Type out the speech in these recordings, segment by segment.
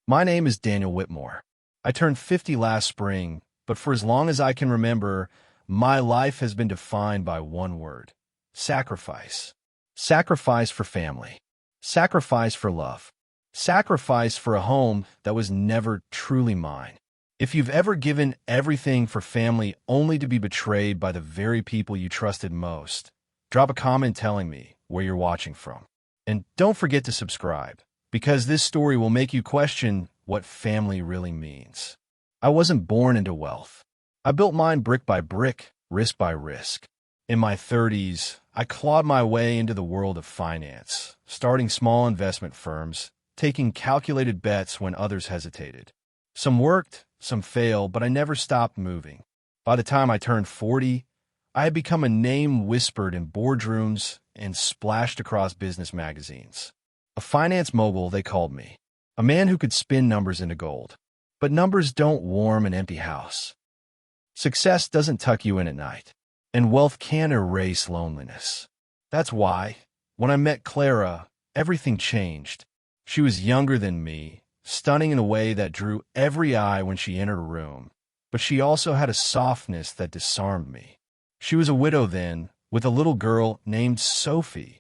My name is Daniel Whitmore. I turned 50 last spring, but for as long as I can remember, my life has been defined by one word: sacrifice. Sacrifice for family. Sacrifice for love. Sacrifice for a home that was never truly mine. If you've ever given everything for family only to be betrayed by the very people you trusted most, drop a comment telling me where you're watching from. And don't forget to subscribe, because this story will make you question what family really means. I wasn't born into wealth. I built mine brick by brick, risk by risk. In my 30s, I clawed my way into the world of finance, starting small investment firms, taking calculated bets when others hesitated. Some worked, some failed, but I never stopped moving. By the time I turned 40, I had become a name whispered in boardrooms and splashed across business magazines. A finance mogul, they called me. A man who could spin numbers into gold. But numbers don't warm an empty house. Success doesn't tuck you in at night. And wealth can erase loneliness. That's why, when I met Clara, everything changed. She was younger than me, stunning in a way that drew every eye when she entered a room. But she also had a softness that disarmed me. She was a widow then, with a little girl named Sophie,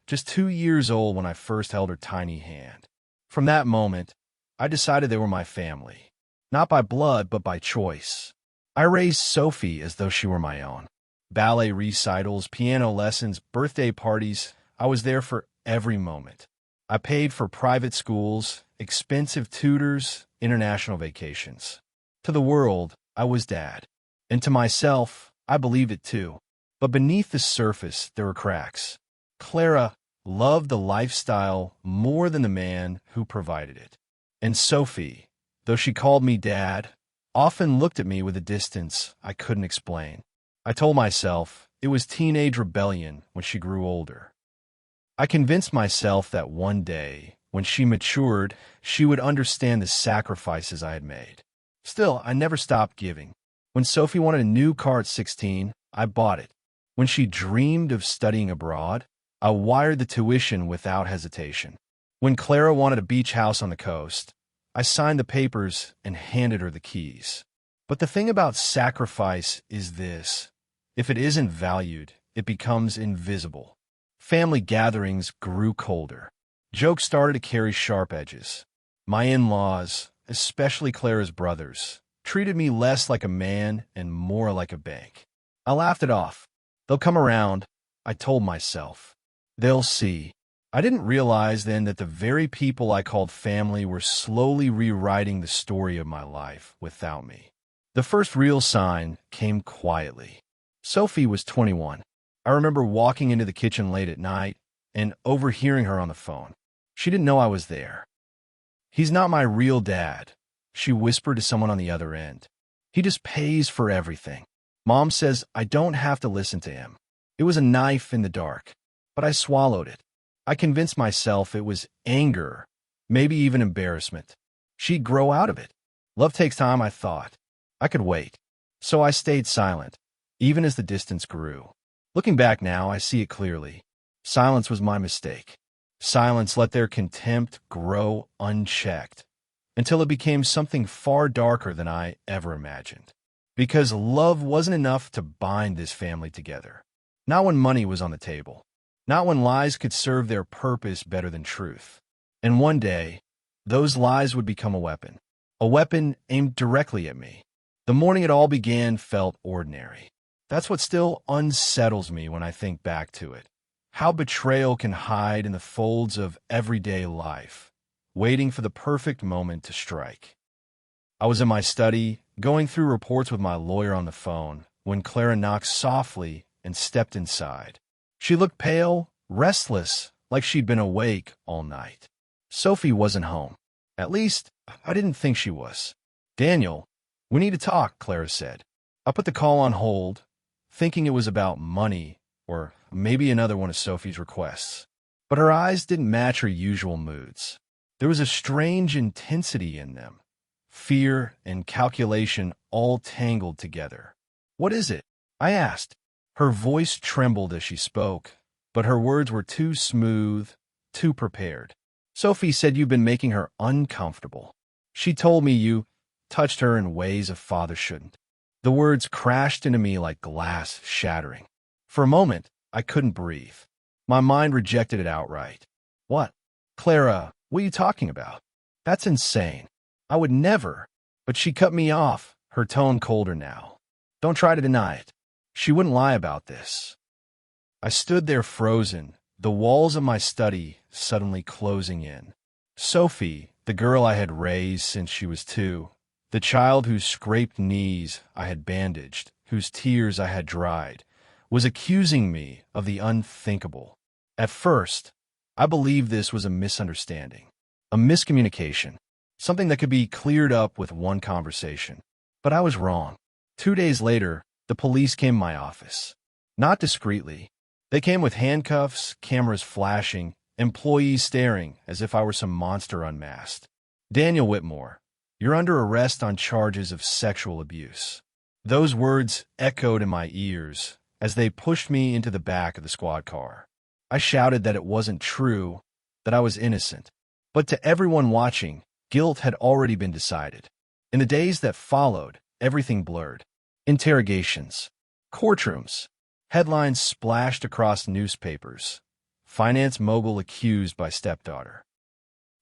just 2 years old when I first held her tiny hand. From that moment, I decided they were my family. Not by blood, but by choice. I raised Sophie as though she were my own. Ballet recitals, piano lessons, birthday parties, I was there for every moment. I paid for private schools, expensive tutors, international vacations. To the world, I was dad. And to myself, I believed it too. But beneath the surface, there were cracks. Clara loved the lifestyle more than the man who provided it. And Sophie, though she called me dad, often looked at me with a distance I couldn't explain. I told myself it was teenage rebellion when she grew older. I convinced myself that one day, when she matured, she would understand the sacrifices I had made. Still, I never stopped giving. When Sophie wanted a new car at 16, I bought it. When she dreamed of studying abroad, I wired the tuition without hesitation. When Clara wanted a beach house on the coast, I signed the papers and handed her the keys. But the thing about sacrifice is this: if it isn't valued, it becomes invisible. Family gatherings grew colder. Jokes started to carry sharp edges. My in-laws, especially Clara's brothers, treated me less like a man and more like a bank. I laughed it off. They'll come around, I told myself. They'll see. I didn't realize then that the very people I called family were slowly rewriting the story of my life without me. The first real sign came quietly. Sophie was 21. I remember walking into the kitchen late at night and overhearing her on the phone. She didn't know I was there. "He's not my real dad," she whispered to someone on the other end. "He just pays for everything. Mom says I don't have to listen to him." It was a knife in the dark, but I swallowed it. I convinced myself it was anger, maybe even embarrassment. She'd grow out of it. Love takes time, I thought. I could wait. So I stayed silent, even as the distance grew. Looking back now, I see it clearly. Silence was my mistake. Silence let their contempt grow unchecked, until it became something far darker than I ever imagined. Because love wasn't enough to bind this family together. Not when money was on the table. Not when lies could serve their purpose better than truth. And one day, those lies would become a weapon aimed directly at me. The morning it all began felt ordinary. That's what still unsettles me when I think back to it. How betrayal can hide in the folds of everyday life, waiting for the perfect moment to strike. I was in my study, going through reports with my lawyer on the phone, when Clara knocked softly and stepped inside. She looked pale, restless, like she'd been awake all night. Sophie wasn't home. At least, I didn't think she was. "Daniel, we need to talk," Clara said. I put the call on hold, thinking it was about money or maybe another one of Sophie's requests. But her eyes didn't match her usual moods. There was a strange intensity in them. Fear and calculation all tangled together. "What is it?" I asked. Her voice trembled as she spoke, but her words were too smooth, too prepared. "Sophie said you've been making her uncomfortable." She told me you touched her in ways a father shouldn't. The words crashed into me like glass shattering. For a moment, I couldn't breathe. My mind rejected it outright. What? Clara, what are you talking about? That's insane. I would never. But she cut me off, her tone colder now. Don't try to deny it. She wouldn't lie about this. I stood there frozen, the walls of my study suddenly closing in. Sophie, the girl I had raised since she was 2, the child whose scraped knees I had bandaged, whose tears I had dried, was accusing me of the unthinkable. At first, I believed this was a misunderstanding, a miscommunication, something that could be cleared up with one conversation. But I was wrong. 2 days later, the police came to my office. Not discreetly. They came with handcuffs, cameras flashing, employees staring as if I were some monster unmasked. Daniel Whitmore, you're under arrest on charges of sexual abuse. Those words echoed in my ears as they pushed me into the back of the squad car. I shouted that it wasn't true, that I was innocent. But to everyone watching, guilt had already been decided. In the days that followed, everything blurred. Interrogations, courtrooms, headlines splashed across newspapers. Finance mogul accused by stepdaughter.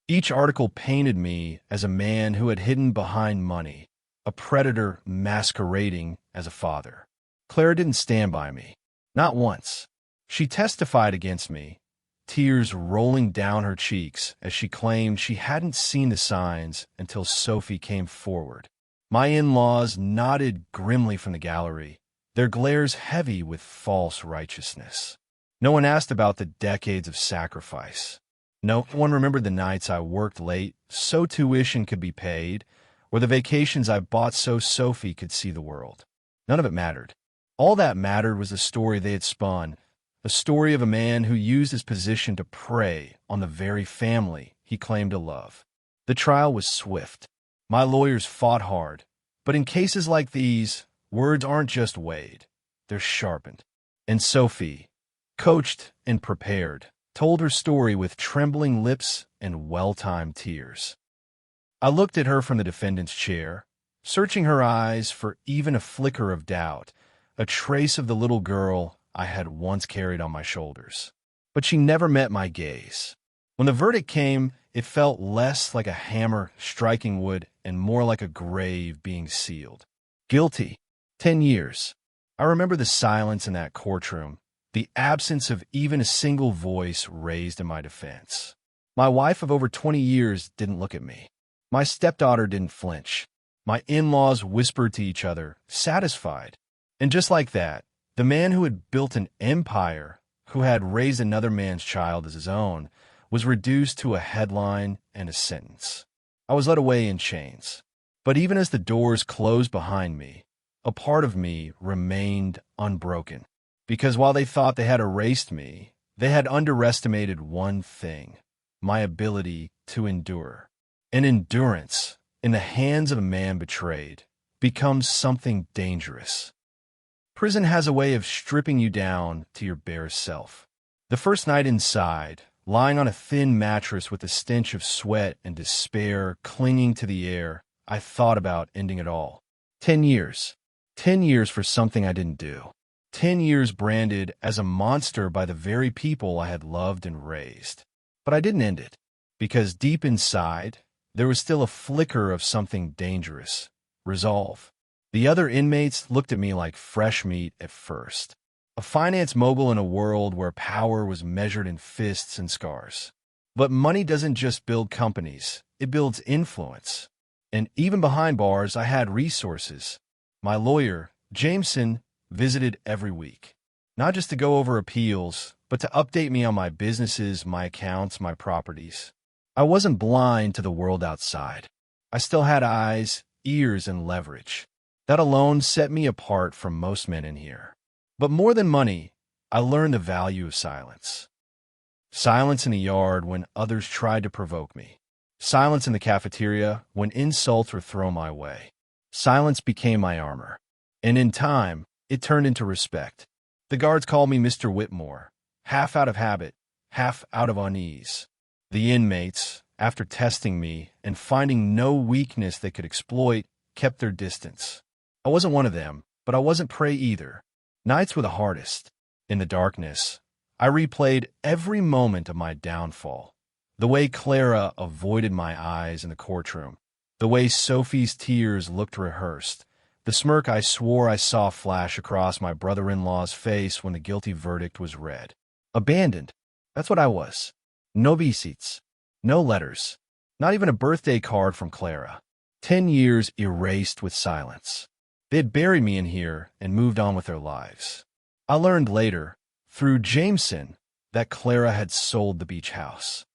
Each article painted me as a man who had hidden behind money, a predator masquerading as a father. Clara didn't stand by me. Not once. She testified against me, tears rolling down her cheeks as she claimed she hadn't seen the signs until Sophie came forward. My in-laws nodded grimly from the gallery, their glares heavy with false righteousness. No one asked about the decades of sacrifice. No one remembered the nights I worked late so tuition could be paid, or the vacations I bought so Sophie could see the world. None of it mattered. All that mattered was the story they had spun, a story of a man who used his position to prey on the very family he claimed to love. The trial was swift. My lawyers fought hard. But in cases like these, words aren't just weighed, they're sharpened. And Sophie, coached and prepared, told her story with trembling lips and well-timed tears. I looked at her from the defendant's chair, searching her eyes for even a flicker of doubt, a trace of the little girl I had once carried on my shoulders. But she never met my gaze. When the verdict came, it felt less like a hammer striking wood and more like a grave being sealed. Guilty. 10 years. I remember the silence in that courtroom, the absence of even a single voice raised in my defense. My wife of over 20 years didn't look at me. My stepdaughter didn't flinch. My in-laws whispered to each other, satisfied. And just like that, the man who had built an empire, who had raised another man's child as his own, was reduced to a headline and a sentence. I was led away in chains. But even as the doors closed behind me, a part of me remained unbroken. Because while they thought they had erased me, they had underestimated one thing: my ability to endure. And endurance, in the hands of a man betrayed, becomes something dangerous. Prison has a way of stripping you down to your bare self. The first night inside, lying on a thin mattress with the stench of sweat and despair clinging to the air, I thought about ending it all. 10 years. 10 years for something I didn't do. 10 years branded as a monster by the very people I had loved and raised. But I didn't end it, because deep inside, there was still a flicker of something dangerous: resolve. The other inmates looked at me like fresh meat at first. A finance mogul in a world where power was measured in fists and scars. But money doesn't just build companies, it builds influence. And even behind bars, I had resources. My lawyer, Jameson, visited every week. Not just to go over appeals, but to update me on my businesses, my accounts, my properties. I wasn't blind to the world outside. I still had eyes, ears, and leverage. That alone set me apart from most men in here. But more than money, I learned the value of silence. Silence in the yard when others tried to provoke me. Silence in the cafeteria when insults were thrown my way. Silence became my armor. And in time, it turned into respect. The guards called me Mr. Whitmore, half out of habit, half out of unease. The inmates, after testing me and finding no weakness they could exploit, kept their distance. I wasn't one of them, but I wasn't prey either. Nights were the hardest. In the darkness, I replayed every moment of my downfall. The way Clara avoided my eyes in the courtroom, the way Sophie's tears looked rehearsed, the smirk I swore I saw flash across my brother-in-law's face when the guilty verdict was read. Abandoned. That's what I was. No visites. No letters. Not even a birthday card from Clara. 10 years erased with silence. They had buried me in here and moved on with their lives. I learned later, through Jameson, that Clara had sold the beach house.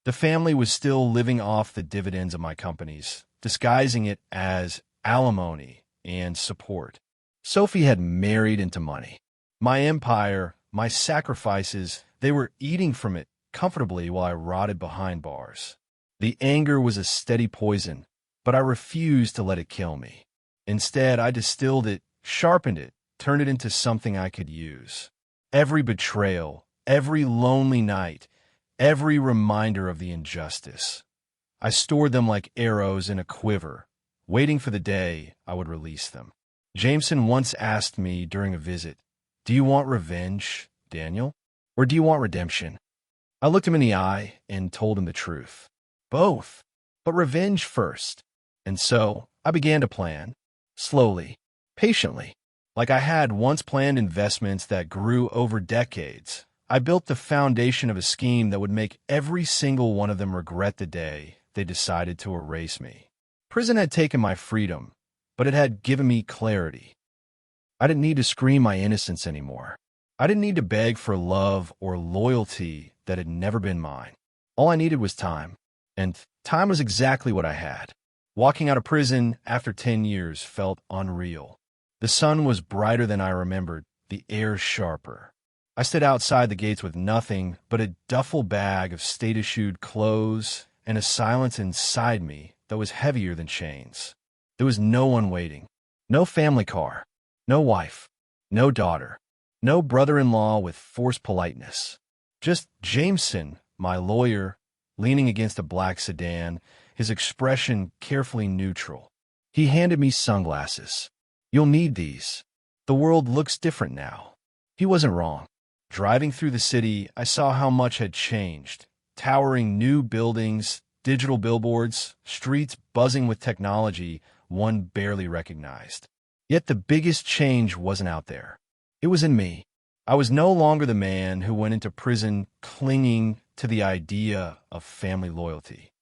The family was still living off the dividends of my companies, disguising it as alimony and support. Sophie had married into money. My empire, my sacrifices, they were eating from it comfortably while I rotted behind bars. The anger was a steady poison, but I refused to let it kill me. Instead, I distilled it, sharpened it, turned it into something I could use. Every betrayal, every lonely night, every reminder of the injustice. I stored them like arrows in a quiver, waiting for the day I would release them. Jameson once asked me during a visit, "Do you want revenge, Daniel? Or do you want redemption?" I looked him in the eye and told him the truth. Both, but revenge first. And so I began to plan, slowly, patiently, like I had once planned investments that grew over decades. I built the foundation of a scheme that would make every single one of them regret the day they decided to erase me. Prison had taken my freedom, but it had given me clarity. I didn't need to scream my innocence anymore. I didn't need to beg for love or loyalty that had never been mine. All I needed was time, and time was exactly what I had. Walking out of prison after 10 years felt unreal. The sun was brighter than I remembered, the air sharper. I stood outside the gates with nothing but a duffel bag of state-issued clothes and a silence inside me that was heavier than chains. There was no one waiting. No family car. No wife. No daughter. No brother-in-law with forced politeness. Just Jameson, my lawyer, leaning against a black sedan, his expression carefully neutral. He handed me sunglasses. "You'll need these. The world looks different now." He wasn't wrong. Driving through the city, I saw how much had changed. Towering new buildings, digital billboards, streets buzzing with technology one barely recognized. Yet the biggest change wasn't out there. It was in me. I was no longer the man who went into prison clinging to the idea of family loyalty.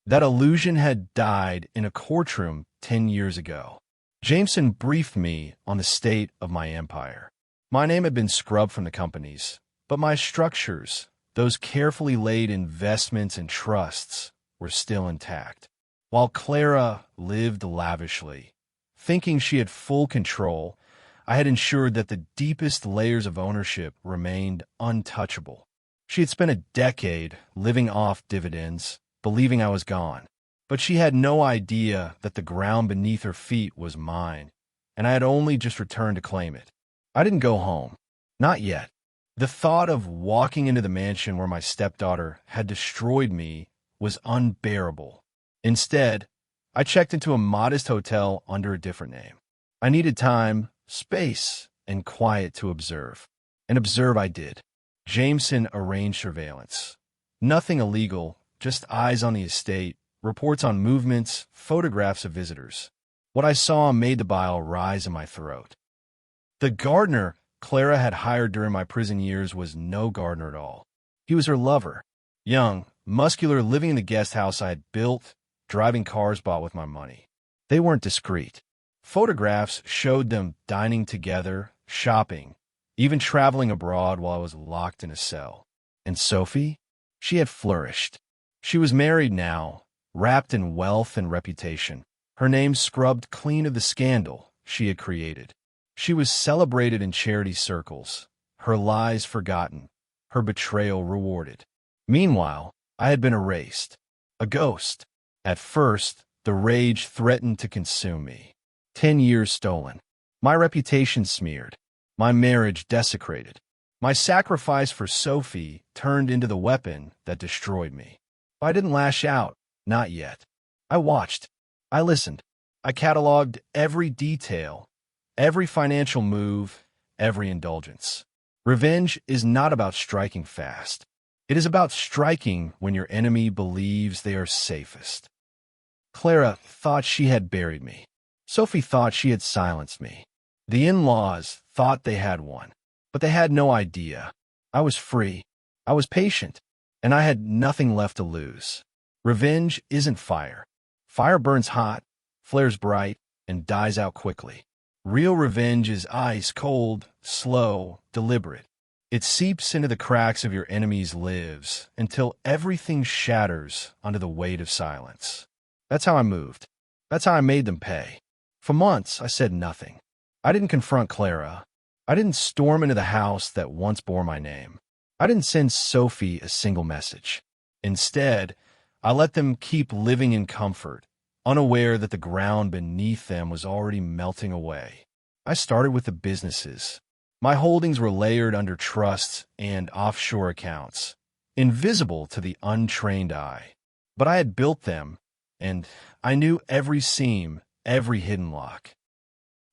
That illusion had died in a courtroom 10 years ago. Jameson briefed me on the state of my empire. My name had been scrubbed from the companies, but my structures, those carefully laid investments and trusts, were still intact. While Clara lived lavishly, thinking she had full control, I had ensured that the deepest layers of ownership remained untouchable. She had spent a decade living off dividends, believing I was gone. But she had no idea that the ground beneath her feet was mine, and I had only just returned to claim it. I didn't go home. Not yet. The thought of walking into the mansion where my stepdaughter had destroyed me was unbearable. Instead, I checked into a modest hotel under a different name. I needed time, space, and quiet to observe. And observe I did. Jameson arranged surveillance. Nothing illegal, just eyes on the estate, reports on movements, photographs of visitors. What I saw made the bile rise in my throat. The gardener Clara had hired during my prison years was no gardener at all. He was her lover. Young, muscular, living in the guest house I had built, driving cars bought with my money. They weren't discreet. Photographs showed them dining together, shopping, even traveling abroad while I was locked in a cell. And Sophie? She had flourished. She was married now, wrapped in wealth and reputation, her name scrubbed clean of the scandal she had created. She was celebrated in charity circles, her lies forgotten, her betrayal rewarded. Meanwhile, I had been erased, a ghost. At first, the rage threatened to consume me. 10 years stolen, my reputation smeared, my marriage desecrated, my sacrifice for Sophie turned into the weapon that destroyed me. But I didn't lash out. Not yet. I watched. I listened. I cataloged every detail, every financial move, every indulgence. Revenge is not about striking fast. It is about striking when your enemy believes they are safest. Clara thought she had buried me. Sophie thought she had silenced me. The in-laws thought they had won, but they had no idea. I was free. I was patient, and I had nothing left to lose. Revenge isn't fire. Fire burns hot, flares bright, and dies out quickly. Real revenge is ice cold, slow, deliberate. It seeps into the cracks of your enemy's lives until everything shatters under the weight of silence. That's how I moved. That's how I made them pay. For months, I said nothing. I didn't confront Clara. I didn't storm into the house that once bore my name. I didn't send Sophie a single message. Instead, I let them keep living in comfort, unaware that the ground beneath them was already melting away. I started with the businesses. My holdings were layered under trusts and offshore accounts, invisible to the untrained eye. But I had built them, and I knew every seam, every hidden lock.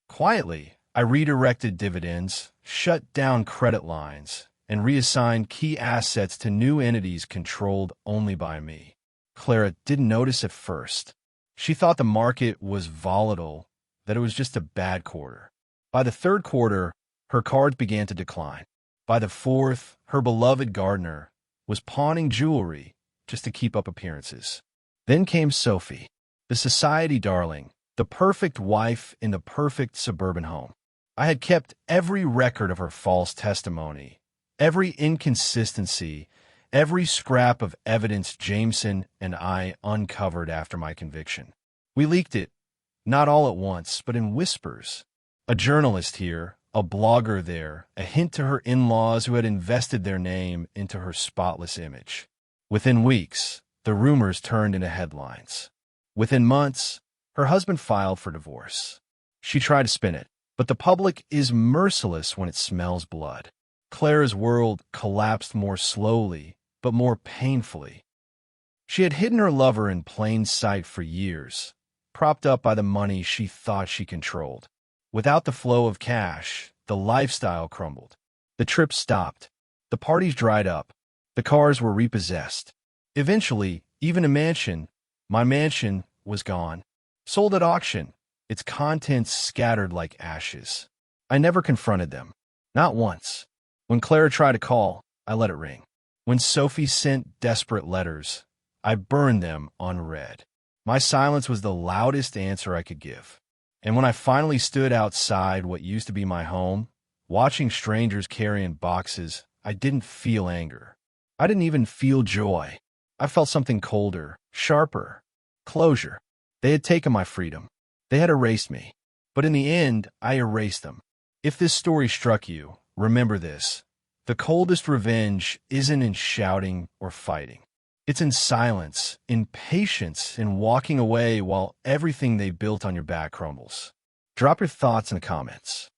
Quietly, I redirected dividends, shut down credit lines, and reassigned key assets to new entities controlled only by me. Clara didn't notice at first. She thought the market was volatile, that it was just a bad quarter. By the third quarter, her cards began to decline. By the fourth, her beloved gardener was pawning jewelry just to keep up appearances. Then came Sophie, the society darling, the perfect wife in the perfect suburban home. I had kept every record of her false testimony, every inconsistency, every scrap of evidence Jameson and I uncovered after my conviction. We leaked it, not all at once, but in whispers. A journalist here, a blogger there, a hint to her in-laws who had invested their name into her spotless image. Within weeks, the rumors turned into headlines. Within months, her husband filed for divorce. She tried to spin it, but the public is merciless when it smells blood. Clara's world collapsed more slowly, but more painfully. She had hidden her lover in plain sight for years, propped up by the money she thought she controlled. Without the flow of cash, the lifestyle crumbled. The trips stopped. The parties dried up. The cars were repossessed. Eventually, even my mansion, was gone. Sold at auction, its contents scattered like ashes. I never confronted them. Not once. When Clara tried to call, I let it ring. When Sophie sent desperate letters, I burned them unread. My silence was the loudest answer I could give. And when I finally stood outside what used to be my home, watching strangers carrying boxes, I didn't feel anger. I didn't even feel joy. I felt something colder, sharper. Closure. They had taken my freedom. They had erased me. But in the end, I erased them. If this story struck you, remember this. The coldest revenge isn't in shouting or fighting. It's in silence, in patience, in walking away while everything they built on your back crumbles. Drop your thoughts in the comments.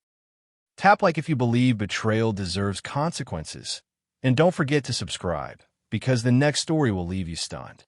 Tap like if you believe betrayal deserves consequences. And don't forget to subscribe, because the next story will leave you stunned.